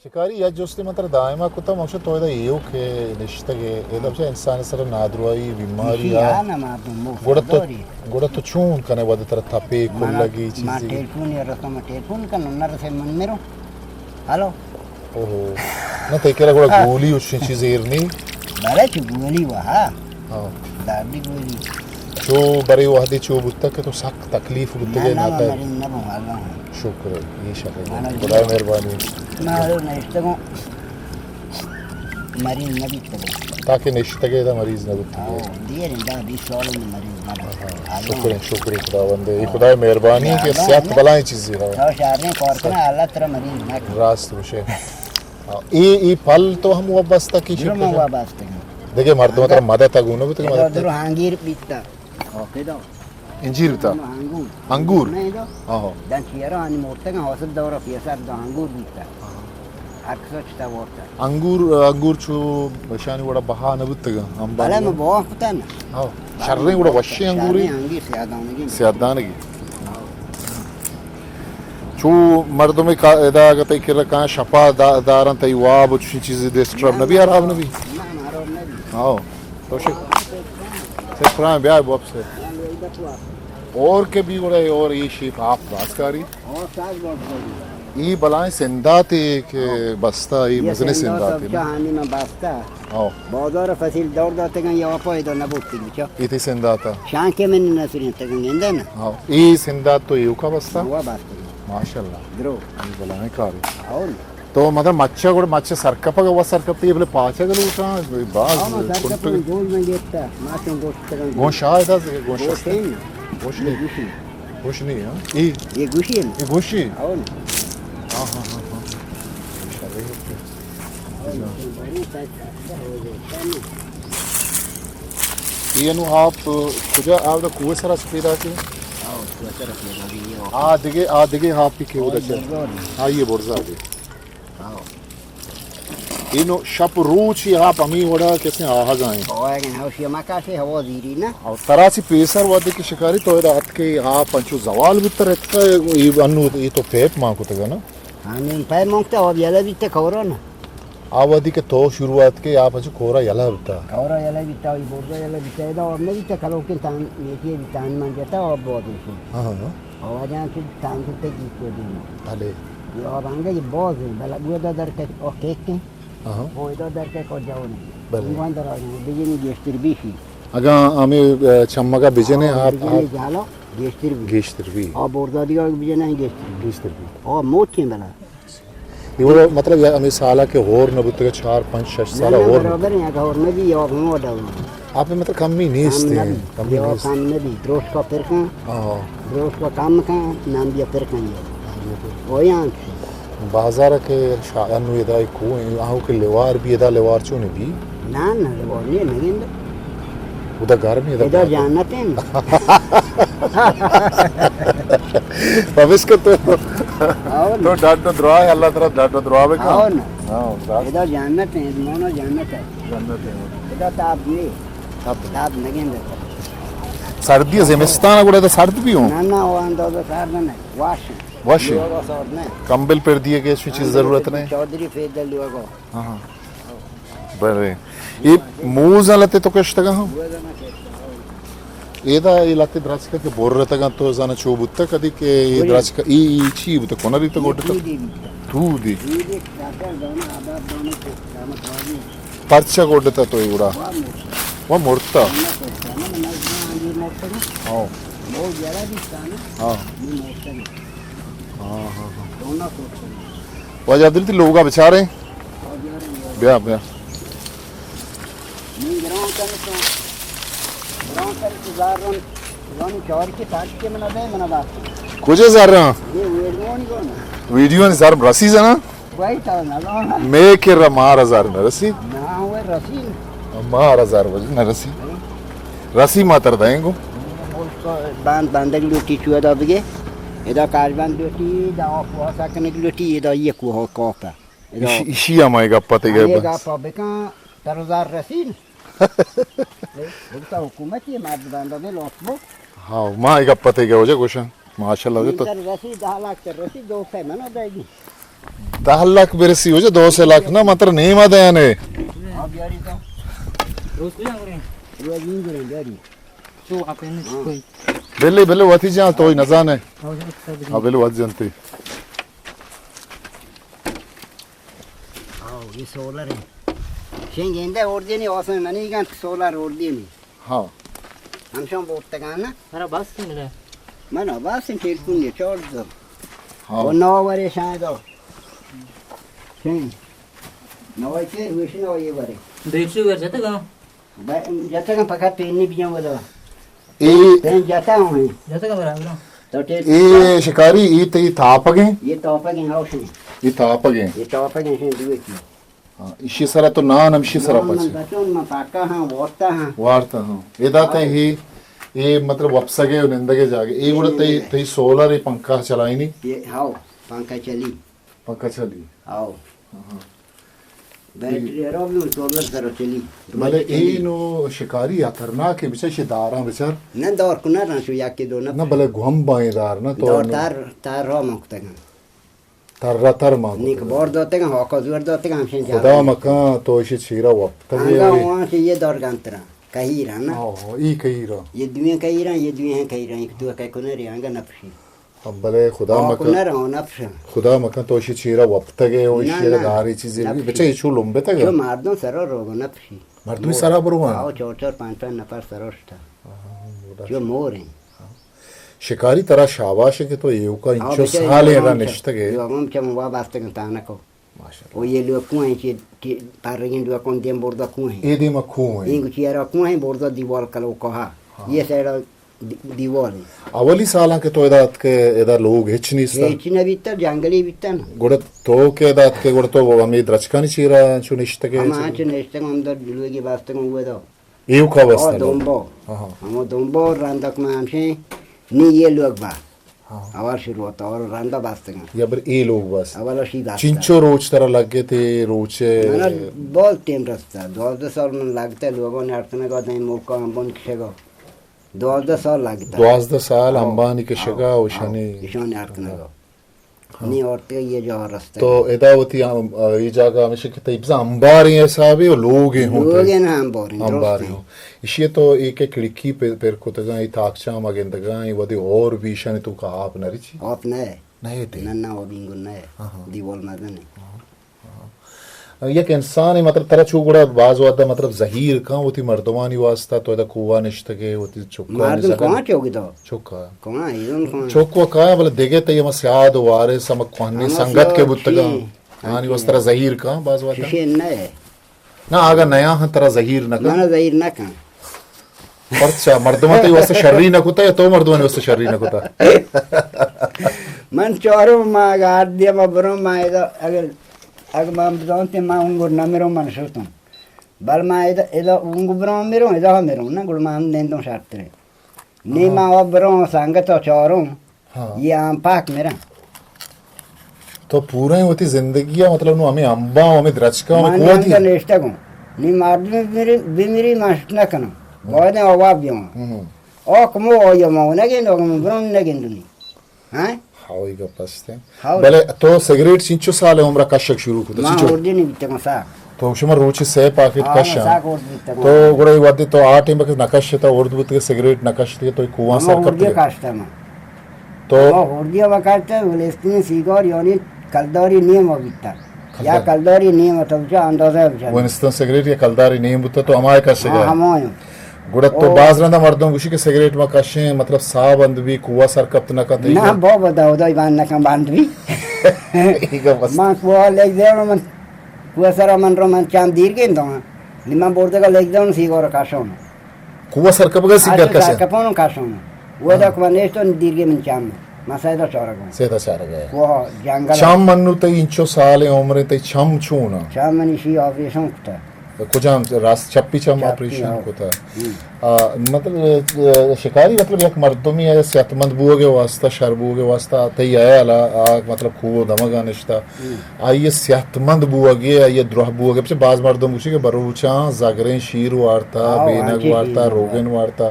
शिकारी या जोस्ती मतलब दायमा कुत्ता मौसम तो इधर ये ओके निश्चित है ये तब से इंसान सर नादरुआई बीमारी या गोड़ा तो चून करने वाले तरह थापे कुल लगी चीज़ें माँ टेलीफोन या रस्ता में टेलीफोन का नंबर से मन मेरो हेलो ओहो ना तो क्या गोड़ा गोली उसकी चीज़ें इरनी बारे चु गोली वहाँ हाँ दादी गोली जो बड़े वादे चो बुत्ता के तो सख्त तकलीफ बुत्ते के नाता शुक्र है ये शायद खुदा मेहरबानी मारो नेक्स्ट को मरीज न बिकते ताकि नेक्स्ट के इधर मरीज न बिकते दिए नहीं दादी सॉल में मरीज ना शुक्र खुदा बंदे ये खुदा मेहरबानी के सेहत बलाएं चीज़ें तो शार ने कॉर करना अल्लाह तेरा मरीज ना रास्त मुझे ये फल तो हम वाबस्ता की शुक्र में वाबस्ता देखिए मर्द मतलब मदद तक उन्होंने भी तो मदद दो हांगीर बिकता इंजीर बता अंगूर हाँ dan चियरा आनी मोड़ते हैं हौसले दौरा पियासार दो अंगूर बिकता अक्सर चिता वोटा अंगूर चो बशानी वड़ा बहा न बुत्तेगा हम बाले में बहुत पता ना हाँ शर्रे वड़ा वश्य अंगूरी सियादाने की चो मर्दों में का इधर अगर तय कर रखा है शपा दारन तय वाब अच्छी चीज़ें देस्ट्रब नबी आराम नबी हाँ तो शिक से फ्रांस ब्याह बॉब से और के भी बड़े और ये शीप आप बास्कारी ये बलाएं सिंधाते के बस्ता ये मजने सिंधाते कहानी में बस्ता हाँ बहुत और फसील दौड़ जाते हैं ये वापस इधर न बोलती हैं क्या ये थी सिंधाता शान के में नहीं नसीब तक गेंदा ना हाँ ये सिंधात तो ये उका बस्ता हुआ बस्ता माशाल्लाह ग्रो ये बलाएं कारी और तो मतलब मच्छा गुड़ मच्छा सरकपा का वो सरकप तो ये बोले पाँच है गलू का बाज गोल में गेटता माचों गोश्त गोशा है था गोशा गोश नहीं है ये गुशी है ये गोशी और हाँ हाँ हाँ हाँ ये नु आप कुजा आप तो कुएं सरा स्पीड आके आ दिगे आप ही के उधर से हाँ ये बोर्जा आगे इनो शप रूची आप अमी वड़ा कैसे आहा जाएं ओए हाउसिया मकासे हवा दीरी ना और तरासी पेसर वादे की शिकारी तो रात के आप पंचो जवाल भी तरह का ये अनु ये तो पेप मां को तगा ना हाँ नहीं पे मांगता अब याला भी ते खौरा ना आवादी के तो शुरुआत के आप पंचो कोरा यला बिता खौरा यला भी ता ये बोर्डा यला भी ता और नहीं ता कलो के तान ये भी तान मान जाता और बहुत है हाँ हाँ और जहाँ से तान से की को दी अले ये और आंगे ये बहुत है भला गुदा दर के और केक के हाँ वो इधर दर के को जाओ नहीं इवन दर आ जाओ बिजली गेस्टर भी ही अगर हमें चम्मा का बिजने आप जालो गेस्टर भी और बोर्डा दिया बिजने गेस्टर भी और मोटी भला ये वो मतलब यार हमें साला के होर न बुत्ते 4-5-6 साल और बराबर है का और में भी और में वो डाल आप मतलब कम ही नहीं इसते कम ही सामने भी ग्रोथ का फिर का हां ग्रोथ का काम का नाम भी फिर का ये वो यहां बाजार के शायन ये दाई को आओ के लेवार भी एदा लेवार चो ने भी ना ना वो नहीं उधर घर में इधर जानते हैं भविष्य का तो डाट द्रोह है अल्लाह तरफ डाट द्रोह में का हां हां इधर जानते हैं मोनो जानते हैं इधर ताप ये ताप नहीं सर्दी ज़िमिस्तान को तो सर्द भी हो ना ना वो अंदर तो सर्द नहीं वाश कंबल पर दिए के ऐसी चीज़ ज़रूरत नहीं चौधरी फेद लिया को हाँ बड़े ये मूज़ लते तो कैसे तक हम ये दा ये लते द्राच का के बोर रहता का तो जाना चोबुत्ता कदी के ये द्राच का ये चीज़ तो कौन रीता गोटे तो तू दी पर्चा गोटे तो ये उड़ा वो मोड़ता हाँ हाँ हाँ हाँ वजह दिल थी लोगों का बेचारे ब्याह ब्याह कुछ है सर वीडियो ने सर रसी से ना मैं के मार हजार न रसी मार हजार बजे न रसी रसी मातर देंगो बांध के लुटी चुआ दबगे इधर कारबान लुटी दा ऑफसा करने की लुटी इधर ये को कॉपा इशी आएगा पते के ये का पबका तरजार रसीन उसका हुकूमत ये मार बांध में लोटबो हाँ माँ एक पते के हो जाए कुछ माशाल्लाह तो रसी 10 लाख रसी 2 से मना देगी 10 लाख बेरसी हो जा 2 से लाख ना मात्र नहीं मत है ने हां बियारी तो रोज को जांगरे रोज इन करे बियारी तो आपने कोई बेले वथी जा तो ही नजान है हां बेले वथ जनती हां ये सोलर है शेंगेंदा ओर्देनी ओसन ननी गन सोलर ओर्देनी हां हम शों बोलते गाना सारा बस से मिला मन बस से टेलीफोन ने छोड़ दो हां वो 9 बजे शायद हो शेंग 9 के वेश 9 ये बरे देखिए वर जाता गांव जाता का पका ट्रेन भी जाऊं बोलो ए ट्रेन जाता हूं जाता का बराबर तो ए शिकारी ई ते तापगे ये टॉप के हाउस है ई तापगे ये टॉप के हैं दुए की हां इशी सरा तो ना नम इशी सरा पछ बचन में पाका हां वोटा हां वार्ता हां एदाते ही ये मतलब वपसगे निंदगे जागे ए गुड़ ते सोलर ए पंखा चलाई नी ये हां पंखा चली पंखा चली आओ बैटरी रोबलो सोलर करो चली भले ए नो शिकारी अतरना के बिचा शिदारा बिचार न दौर कुना रसु याके दो ना भले घुम बाईदार ना तो दौर तार रो मकता तर मा निक बोर दोते का हक जोर दोते का हमसे जा खुदा मका तो इसे छीरा वक्त आगा वहां से ये दौर गंतरा कही रहा ना ओ ई कही रो ये दुनिया कही रहा ये दुनिया कही रहा एक दो कह को रे आगा नफसी अब भले खुदा को मका ना रहो नफस खुदा मका तो इसे छीरा वक्त के ओ इसे गारी चीजें भी बच्चे इशू लंबे तक जो मार दो सरो रोग नफसी मर्द भी सारा बरुआ आओ चोर 5 नफर सरोष्टा जो मोर है शिकारी तरह शाबाश है कि तो ये का इंचो साल है निश्चित के जो हम चम वा वास्ते का ताना को माशाल्लाह ओ ये लोग कुएं के पारगिन दो कौन देम बोर्ड कुएं ए दी मखू है इंग चियारा कुएं बोर्ड दीवार कलो कहा ये साइड दीवार अवली साला के तो इदात के इधर लोग हिचनी सा हेचिना भीतर जंगली भीतर गुड़ तो के इदात के गुड़ तो हम द्रचका नहीं चीरा छु निश्चित के हम आज नेस्ट हम दर दिलवे के वास्ते को हुए दो एव का ओ वास्ता दोंबो हां हम दोंबो रांदक में हमसे नी ये लोग बा हां आवाज शुरू होता और रांदा वास्ते का या बर ए लोग बस आवाज सी बात चिंचो रोज तरह लग गए थे रोचे ना बहुत टाइम रास्ता 12 साल में लगता लोगों ने अर्थने का नहीं मौका हम बन खेगा 12 साल लगता 12 साल अंबानी के शगा ओशनी ईशान अर्थने का नहीं औरते ये जो रास्ता तो एदावती ये जगह में शिकते इब्जा अंबार ये साहब ये लोग हैं लोग हैं ना हम बोरिंग अंबार हो इसी तो एक एक खिड़की पे को तगा ये ताकचा मगें तगा ये वदे और भी शन तो का आप नरिची आप नहीं थे नन्ना वो बिंगो नहीं दीवाल में नहीं एक इंसान है मतलब तरह चुगड़ा बाज वादा मतलब जहीर का होती मर्दवानी वास्ता तो एदा कुवा निश्तगे होती चुक्का मार्दम कहाँ चौकी तो चुक्का कहाँ इधर कहाँ चुक्का का बोले देगे तो ये मस्याद वारे समक कोहनी संगत के बुत्तगा हानी वस तरह जहीर का बाज वादा शिशे नहीं ना आगा नया है तरह जहीर न का ना ज़हीर ना कहाँ पर्चा मर्दमा तो वास्ते शर्री न कुता या तो मर्दवानी वास्ते शर्री न कुता मन चोरो माँ गाड़ दिया मबरों माँ इधर अगर मैं जानते माँ उंगुर ना मेरे मन सोचता हूँ बल माँ इधर उंगुर बरों मेरे इधर मेरे ना गुड़ माँ दें तो शास्त्र नहीं माँ वो बरों संगत तो चोरों ये आम पाक मेरा तो पूरा ही होती जिंदगी है मतलब नो हमें अंबा हमें द्रचका हमें माँ कोई नहीं लेस्टा को नहीं मार दे मेरी मास्ट ना करना बहुत है अवाब भी हूँ ओ कमो ओ ये माँ ना गेंदो कमो बरों ना गेंदो नहीं हाँ हाउ ही गपस्ते हाउ भले तो सिगरेट सिंचो साले उम्र कशक शुरू को माँ तो और दिन बीते को सा तो शुमर रोची से पाकिट कशा साक और बीते को तो गुड़े वादे तो आठ में के नकश था और दूध के सिगरेट नकश थे तो कुआं सर और करते दिया कास्टा में तो और दिया वक्त बोले इसने सीगोर यानी कलदारी नियम अबिता या कलदारी नियम तो जो अंदाजा है वो इंस्टेंट सिगरेट या कलदारी नहीं बुता तो हमारे का सिगरेट हम आयो गुड़ा तो बाज रंदा मर्दों गुशी के सिगरेट में कशे मतलब साब अंद भी कुआं सर कप्त न का ना बहुत बताओ दो इबान ना कम बांध भी मां को ले दे मन को सर मन रो मन चांद दीर के तो निमा बोर्ड का ले दो सीगोर काशो कुआं सर कब गए सिगरेट का कशे कपोन काशो वो तो कने तो दीर के मन चांद मसाई तो चोरा को से तो चार गए वो जंगल शाम मन्नु ते इंचो साले उम्र ते छम छूना शाम मनी सी ऑपरेशन कुता कुछ हम रास छप्पी चम ऑपरेशन को था मतलब शिकारी मतलब एक मर्दों में सेहतमंद बुओ के वास्ता शरबू के वास्ता आते ही आया ला मतलब खूब दमगा निश्ता आइए सेहतमंद बुआ गे आइए द्रोह बुआ के पीछे बाज मर्दों मुशी के बरूचा जागरें शीर वार्ता बेनग वार्ता रोगन वार्ता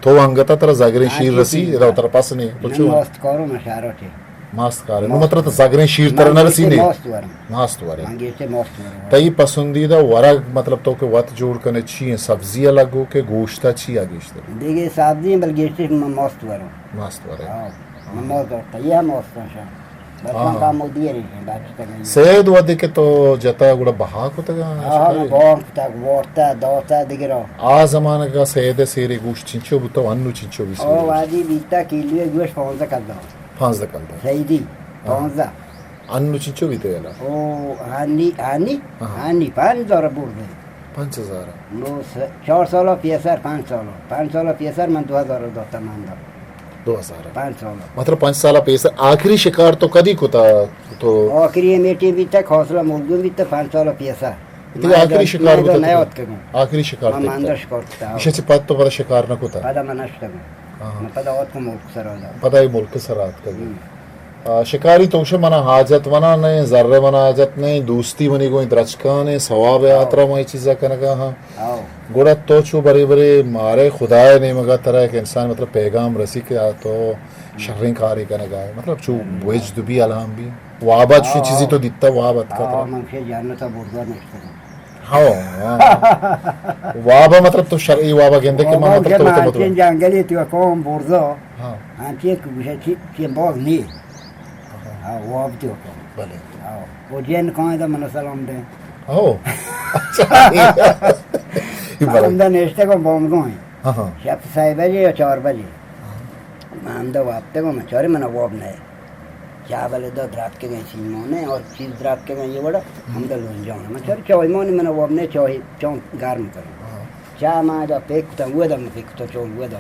तो अंगता तरह जागरें शीर रसी इधर उतर पास नहीं कुछ मस्त करो मशारो थे मस्त कार नो मतलब सगरे शीर तरह नरसीने मस्त वारे मांगे से मस्त वारे तई पसंदीदा वरग मतलब तो के वत जोड़ कने छी सब्जी अलग हो के गोश्त छी आगेश्त देखिए सब्जी बल्कि से मस्त वारे हां मस्त होता ये मस्त है बस का मोदी रे बात कर सेद वदे के तो जता गुड़ा बहा को तगा हां बहुत तक वोटा दोता दिगरो आ जमाने का सेद सेरे गोश्त चिंचो बुतो अन्नु चिंचो भी ओ वादी बीता किलो गोश्त पहुंच कर दो 5 dakika सही दी पहुंच अन्नु चिंचो भी तो याला ओ हानी 5000 बोल 5000 नो 400 पीएसआर 500 पीएसआर में 2000 दोता मान दो 2000 500 मतलब 5 साल पैसा आखिरी शिकार तो कदी को था तो आखिरी मेटी भी तक हौसला मुर्गो भी तक 500 पीएसआर इतनी आखिरी शिकार को नहीं होत के आखिरी शिकार मैं अंदर शिकार था इसे से पद तो पता शिकार न को था पता मनश का मैं पता होत को मुल्क सर वाला पता ही मुल्क सरात का शिकारी तो उसे मना हाजत मना नहीं जर्रे मना हाजत नहीं दोस्ती मनी कोई द्रचका नहीं सवाब यात्रा में चीज़ा करने का हाँ गुड़ा तो चू बड़े बड़े मारे खुदाए नहीं मगा तरह एक इंसान मतलब पैगाम रसी के आ तो शर्रिंग कारी करने का मतलब चू वेज दुबी अलाम भी वाबा चू चीज़ी तो दित्ता वाबत का हाँ मंशे जानना था बुर्गा नहीं हाँ वाबा मतलब तो शर्ई वाबा गेंदे के मां मतलब तो मतलब जंगली तो कौन बुर्गा हाँ आंटी एक विषय थी बहुत नहीं हाँ वो अब तो भले हाँ वो जेन कहाँ है तो मना सलाम दे ओ सलाम दे नेस्टे को बॉम्ब को है हाँ शायद 6 बजे या 4 बजे मानदो वापते को मैं चोरी मना वो अब नहीं चावल दो रात के गए सीमोने और चीज रात के गए ये बड़ा हम तो लोग जाओ मैं चोरी चोई मोने मना वो अब नहीं चोई चौं गार में करूँ चाह माँ जो पेक तो हुए तो मैं पेक तो चोल हुए तो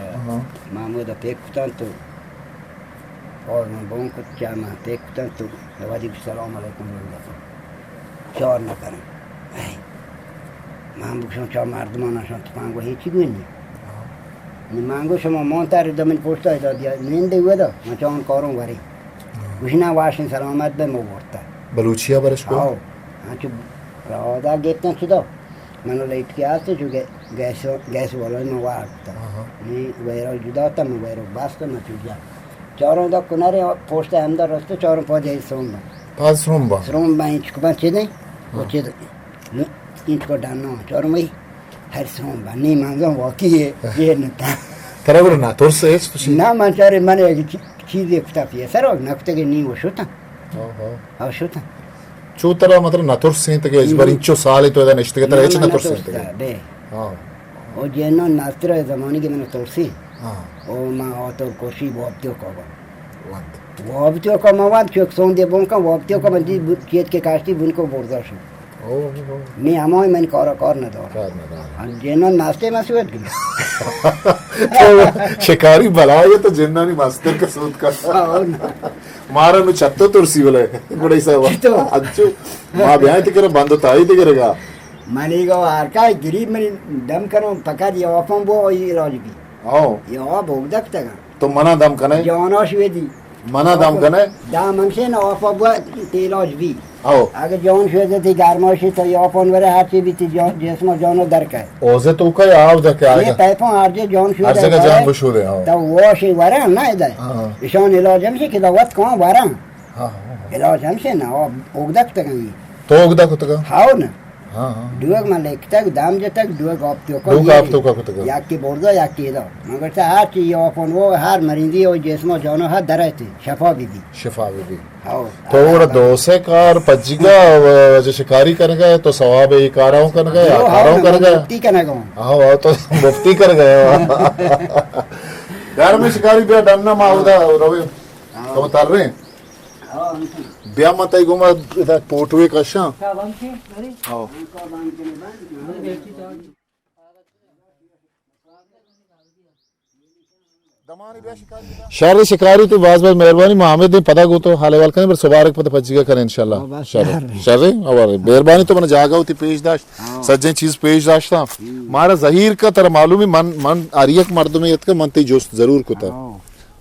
माँ मुझे तो पेक तो और मैं बों को क्या मैं देखता तो वादी सलाम अलैकुम चोर न करें मां बुक्सों चोर मार दो ना शंत मांगो ही चीज़ नहीं मांगो शमा मोंता रे दमन पोस्टा है तो दिया नींद हुए तो मैं चौन करूँ वारी उतना वाशन सलामत बे मो बोलता बलूचिया बरस को आओ हाँ चुप रावदा गेटना चुदा मैंने लाइट के आते चुके गैस वाला में वारता नहीं वैरो जुदा था मैं वैरो बास तो मैं चुजा चौरों दा कुनारे पोस्टा अंदर रस्ते चौरों पौधे सोमबा पास रोम्बा इंच को बचे नहीं वो चीज इंच को डालना चौरों में हर सोमबा नहीं मांगो वो की ये न था तेरा वो ना तोर से है ना मांचारे मने एक चीज एक था पिए सर और नक्ते के नहीं वो शुता हाँ शुता चूतरा मतलब ना तोर से तो के इस बार इंचो साले तो इधर निश्चित के तरह ऐसे ना तोर से बे हाँ और जेनो नास्त्र ज़माने के मैंने तोर से हाँ ओ माँ और तो कोशी वो अब तो वो अब तो का मवाद चौक सोन दे बों का वो अब तो का बंदी चेत के कास्टी बुन को बोर्डर शु नहीं हमारे मैंने कर न दो जेनो नाश्ते में सुबह तो शिकारी बलाये तो जिन्ना नहीं मास्टर का सूत का मारा नु चत्तो तुरसी बोले गुड़े सा अच्छो माँ ब्याह ते करे बंद ताई ते करेगा माने को आरका गरीब में दम करो पका दिया ऑफम वो ये लॉज भी आओ ये और भोग दकता का तो मना दम कने जवानो श्वेदी मना दम कने दाम हमसे ना ऑफम वो ते लॉज भी आओ आगे जौन श्वेदी थी गारमोशी तो ये ऑफम वरे हाथी भी थी जौन जिसमें जौनो दर का है ओजे तो का आओ द क्या ये पैपों आरजे जौन श्वेदी हर जगह जान बशू दे आओ तो वो शी वरे ना इधर इशोन इलाज हमसे कि दवात कौन वरे हाँ इलाज हमसे ना और भोग दकता का ये तो उगदा कुतगा हाउ ना हाँ दुआग में लेकता दाम जतक दुआग आपतो को दुआग आपतो का कुतगा या की बोर्डो या की दो मगर से हाथ की अपन वो हार मरिंदी और जिसमें जोनो हाथ धरते शफा भी हाउ तो वो दोसे कार पज्जिगा जो शिकारी कर गए तो सवाब एक काराओं कर गए काराओं कर गए मुफ्ती करने को हाँ तो मुफ्ती कर गए यार मैं शिकारी बिया डरना माउदा रवे तो उतार रहे बिया मत आई गुमा इधर पोटवे कशा हाँ शहर शिकारी तो बाज बाज मेहरबानी मोहम्मद ने पता को तो हाले वाल करें पर सुबारक पता पच्चीगा करें इंशाल्लाह शहर और मेहरबानी तो मैंने जागा होती पेश दाश्त सज्जन चीज पेश दाश्त था मारा जहीर का तर मालूम है मन आरियक मर्द में यत का मनती जोस्त जरूर को था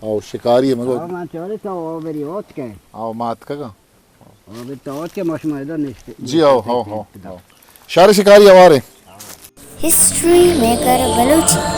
और शिकारी है मगर मां चोरे तो वो मेरी ओत के आओ मात का वो तो ओत के मौसम इधर नहीं जी आओ शहर शिकारी आवार है हिस्ट्री मेकर बलोची